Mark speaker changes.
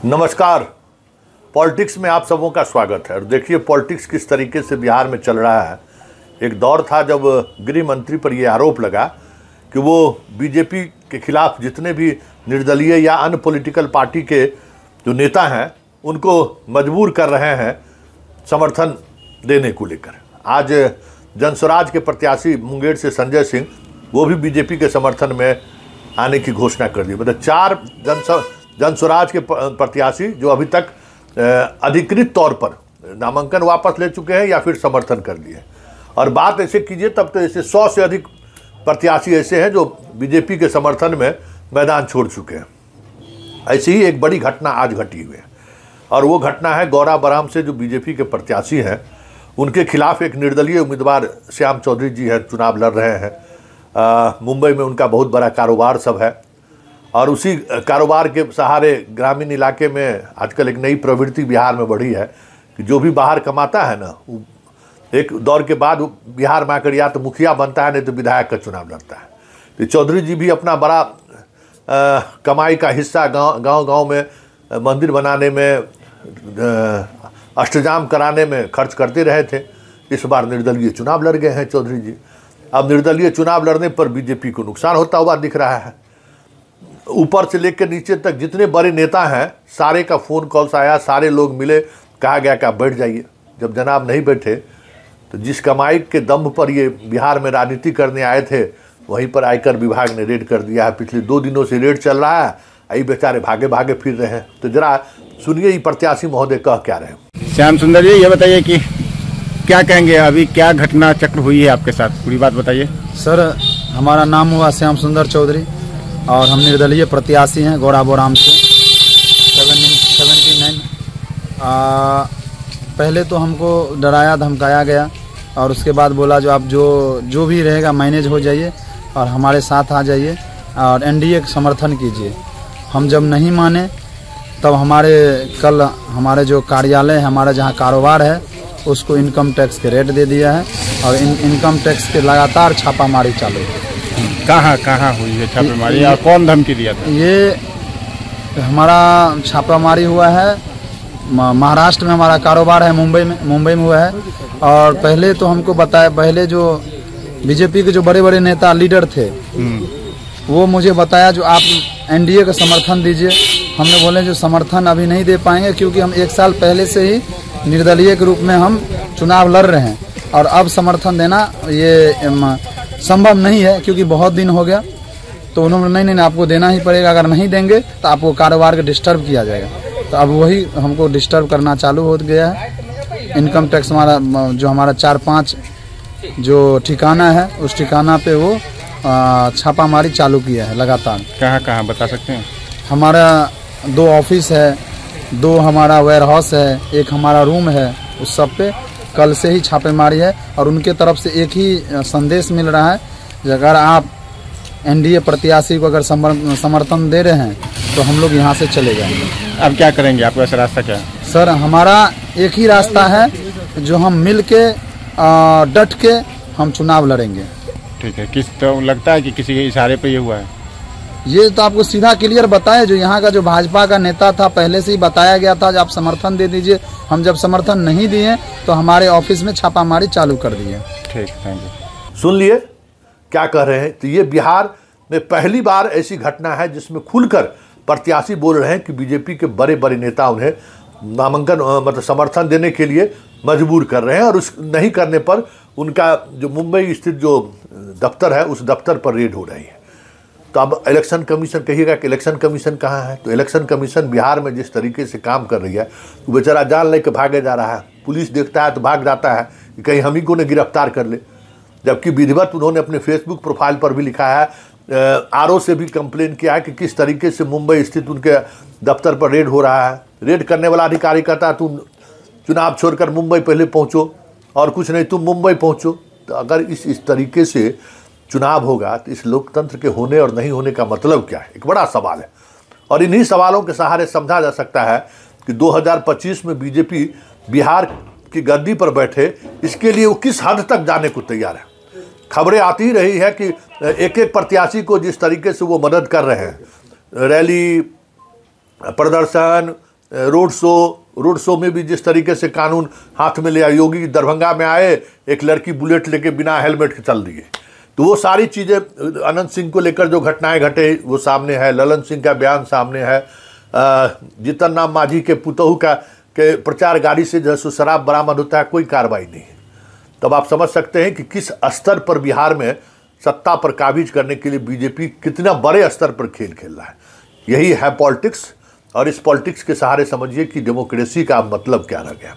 Speaker 1: नमस्कार। पॉलिटिक्स में आप सबों का स्वागत है। और देखिए पॉलिटिक्स किस तरीके से बिहार में चल रहा है। एक दौर था जब गृह मंत्री पर यह आरोप लगा कि वो बीजेपी के खिलाफ जितने भी निर्दलीय या अन्य पॉलिटिकल पार्टी के जो नेता हैं उनको मजबूर कर रहे हैं समर्थन देने को लेकर। आज जनस्वराज के प्रत्याशी मुंगेर से संजय सिंह वो भी बीजेपी के समर्थन में आने की घोषणा कर दी। मतलब 4 जनस्वराज के प्रत्याशी जो अभी तक अधिकृत तौर पर नामांकन वापस ले चुके हैं या फिर समर्थन कर दिए। और बात ऐसे कीजिए तब तो ऐसे 100 से अधिक प्रत्याशी ऐसे हैं जो बीजेपी के समर्थन में मैदान छोड़ चुके हैं। ऐसी ही एक बड़ी घटना आज घटी हुई है और वो घटना है गौरा बराम से जो बीजेपी के प्रत्याशी हैं उनके खिलाफ एक निर्दलीय उम्मीदवार श्याम चौधरी जी है, चुनाव लड़ रहे हैं। मुंबई में उनका बहुत बड़ा कारोबार सब है और उसी कारोबार के सहारे ग्रामीण इलाके में आजकल एक नई प्रवृत्ति बिहार में बढ़ी है कि जो भी बाहर कमाता है ना, एक दौर के बाद बिहार में आकर या तो मुखिया बनता है नहीं तो विधायक का चुनाव लड़ता है। तो चौधरी जी भी अपना बड़ा कमाई का हिस्सा गांव में मंदिर बनाने में, अष्टजाम कराने में खर्च करते रहे थे। इस बार निर्दलीय चुनाव लड़ गए हैं चौधरी जी। अब निर्दलीय चुनाव लड़ने पर बीजेपी को नुकसान होता हुआ दिख रहा है। ऊपर से लेकर नीचे तक जितने बड़े नेता हैं सारे का फ़ोन कॉल्स आया, सारे लोग मिले, कहा गया कि आप बैठ जाइए। जब जनाब नहीं बैठे तो जिस कमाई के दम पर ये बिहार में राजनीति करने आए थे वहीं पर आयकर विभाग ने रेड कर दिया है। पिछले 2 दिनों से रेड चल रहा है। ये बेचारे भागे भागे फिर रहे हैं। तो जरा सुनिए ये प्रत्याशी महोदय कह क्या रहे हैं।
Speaker 2: श्याम सुंदर जी, ये बताइए कि क्या कहेंगे, अभी क्या घटना चक्र हुई है आपके साथ, पूरी बात बताइए।
Speaker 3: सर, हमारा नाम हुआ श्याम सुंदर चौधरी और हम निर्दलीय प्रत्याशी हैं गौरा बोराम से 79। पहले तो हमको डराया धमकाया गया और उसके बाद बोला जो आप जो भी रहेगा मैनेज हो जाइए और हमारे साथ आ जाइए और एनडीए का समर्थन कीजिए। हम जब नहीं माने तब कल हमारे जो कार्यालय है, हमारा जहाँ कारोबार है, उसको इनकम टैक्स के रेट दे दिया है और इनकम टैक्स के लगातार छापामारी चालू है।
Speaker 2: कहाँ हुई है छापेमारी या कौन धमकी दिया था?
Speaker 3: ये हमारा छापामारी हुआ है महाराष्ट्र में, हमारा कारोबार है मुंबई में हुआ है। और पहले तो हमको बताया, पहले जो बीजेपी के जो बड़े बड़े नेता लीडर थे वो मुझे बताया जो आप एनडीए का समर्थन दीजिए। हमने बोले जो समर्थन अभी नहीं दे पाएंगे क्योंकि हम 1 साल पहले से ही निर्दलीय के रूप में हम चुनाव लड़ रहे हैं और अब समर्थन देना ये संभव नहीं है क्योंकि बहुत दिन हो गया। तो उन्होंने नहीं आपको देना ही पड़ेगा, अगर नहीं देंगे तो आपको कारोबार को डिस्टर्ब किया जाएगा। तो अब वही हमको डिस्टर्ब करना चालू हो गया है। इनकम टैक्स हमारा 4-5 जो ठिकाना है उस ठिकाना पे वो छापामारी चालू किया है लगातार।
Speaker 2: कहाँ बता सकते हैं? हमारा
Speaker 3: 2 ऑफिस है, 2 हमारा वेयर हाउस है, 1 हमारा रूम है, उस सब पे कल से ही छापेमारी है। और उनके तरफ से एक ही संदेश मिल रहा है कि अगर आप एनडीए प्रत्याशी को अगर समर्थन दे रहे हैं तो हम लोग यहाँ से चले जाएंगे।
Speaker 2: अब क्या करेंगे, आपका वैसा रास्ता क्या है?
Speaker 3: सर, हमारा एक ही रास्ता है जो हम मिल के डट के हम चुनाव लड़ेंगे।
Speaker 2: ठीक है। तो लगता है कि किसी के इशारे पे ये हुआ है?
Speaker 3: ये तो आपको सीधा क्लियर बताया, जो यहाँ का जो भाजपा का नेता था पहले से ही बताया गया था कि आप समर्थन दे दीजिए। हम जब समर्थन नहीं दिए तो हमारे ऑफिस में छापामारी चालू कर दिए।
Speaker 2: ठीक, थैंक यू।
Speaker 1: सुन लिए क्या कह रहे हैं। तो ये बिहार में पहली बार ऐसी घटना है जिसमें खुलकर प्रत्याशी बोल रहे हैं कि बीजेपी के बड़े बड़े नेता उन्हें नामांकन मतलब समर्थन देने के लिए मजबूर कर रहे हैं और उस नहीं करने पर उनका जो मुंबई स्थित जो दफ्तर है उस दफ्तर पर रेड हो रही है। तो अब इलेक्शन कमीशन, कहिएगा कि इलेक्शन कमीशन कहाँ है? तो इलेक्शन कमीशन बिहार में जिस तरीके से काम कर रही है तो बेचारा जान लेके भागे जा रहा है। पुलिस देखता है तो भाग जाता है कि कहीं हम ही को ने गिरफ्तार कर ले। जबकि विधिवत उन्होंने अपने फेसबुक प्रोफाइल पर भी लिखा है, आरओ से भी कंप्लेन किया है कि किस तरीके से मुंबई स्थित उनके दफ्तर पर रेड हो रहा है। रेड करने वाला अधिकारी कहता है तुम चुनाव छोड़कर मुंबई पहले पहुँचो और कुछ नहीं तुम मुंबई पहुँचो। तो अगर इस तरीके से चुनाव होगा तो इस लोकतंत्र के होने और नहीं होने का मतलब क्या है? एक बड़ा सवाल है। और इन्हीं सवालों के सहारे समझा जा सकता है कि 2025 में बीजेपी बिहार की गद्दी पर बैठे, इसके लिए वो किस हद तक जाने को तैयार है। खबरें आती ही रही है कि एक एक प्रत्याशी को जिस तरीके से वो मदद कर रहे हैं, रैली, प्रदर्शन, रोड शो में भी जिस तरीके से कानून हाथ में लिया, योगी दरभंगा में आए, एक लड़की बुलेट लेके बिना हेलमेट के चल दिए, तो वो सारी चीज़ें अनंत सिंह को लेकर जो घटनाएं घटे वो सामने है, ललन सिंह का बयान सामने है, जीतन राम मांझी के पुतहू के प्रचार गाड़ी से जो शराब बरामद होता है, कोई कार्रवाई नहीं है। तब आप समझ सकते हैं कि किस स्तर पर बिहार में सत्ता पर काबिज करने के लिए बीजेपी कितना बड़े स्तर पर खेल खेल रहा है। यही है पॉलिटिक्स, और इस पॉलिटिक्स के सहारे समझिए कि डेमोक्रेसी का मतलब क्या रह गया।